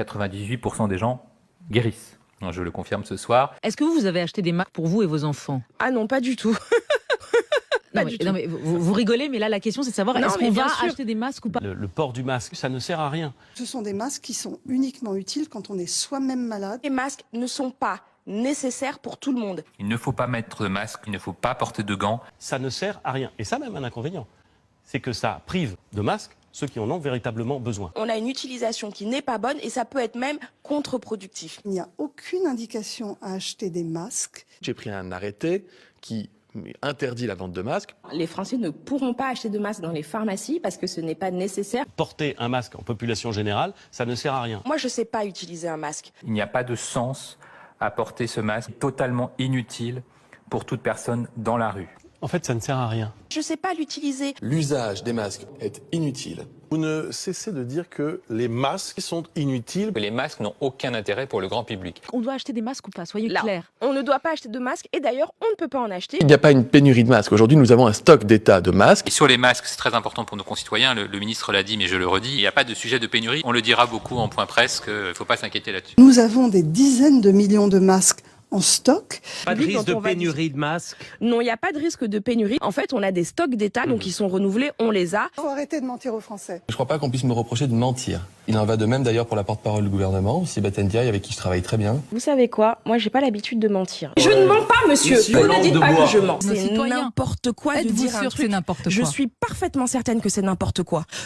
98% des gens guérissent. Je le confirme ce soir. Est-ce que vous avez acheté des masques pour vous et vos enfants? Ah non, pas du tout. Non, mais vous rigolez, mais là la question c'est de savoir est-ce qu'on va acheter des masques ou pas? Le port du masque, ça ne sert à rien. Ce sont des masques qui sont uniquement utiles quand on est soi-même malade. Les masques ne sont pas nécessaires pour tout le monde. Il ne faut pas mettre de masque, il ne faut pas porter de gants. Ça ne sert à rien. Et ça même un inconvénient. C'est que ça prive de masques ceux qui en ont véritablement besoin. On a une utilisation qui n'est pas bonne et ça peut être même contre-productif. Il n'y a aucune indication à acheter des masques. J'ai pris un arrêté qui interdit la vente de masques. Les Français ne pourront pas acheter de masques dans les pharmacies parce que ce n'est pas nécessaire. Porter un masque en population générale, ça ne sert à rien. Moi, je ne sais pas utiliser un masque. Il n'y a pas de sens à porter ce masque, totalement inutile pour toute personne dans la rue. En fait, ça ne sert à rien. Je ne sais pas l'utiliser. L'usage des masques est inutile. Vous ne cessez de dire que les masques sont inutiles. Les masques n'ont aucun intérêt pour le grand public. On doit acheter des masques ou pas? Soyez Là, clairs. on ne doit pas acheter de masques et d'ailleurs, on ne peut pas en acheter. Il n'y a pas une pénurie de masques. Aujourd'hui, nous avons un stock d'état de masques. Et sur les masques, c'est très important pour nos concitoyens, le ministre l'a dit, mais je le redis, il n'y a pas de sujet de pénurie. On le dira beaucoup en point presse, il ne faut pas s'inquiéter là-dessus. Nous avons des dizaines de millions de masques en stock. Pas de risque de pénurie de masques? Non, il n'y a pas de risque de pénurie. En fait, on a des stocks d'État, donc ils sont renouvelés, on les a. Il faut arrêter de mentir aux Français. Je ne crois pas qu'on puisse me reprocher de mentir. Il en va de même d'ailleurs pour la porte-parole du gouvernement, Sébastien Ndiaye, avec qui je travaille très bien. Vous savez quoi? Moi, j'ai pas l'habitude de mentir. Je ne mens pas, monsieur. Vous ne dites pas que je mens. C'est n'importe quoi de dire un truc. Êtes-vous sûr que c'est n'importe quoi? Je suis parfaitement certaine que c'est n'importe quoi.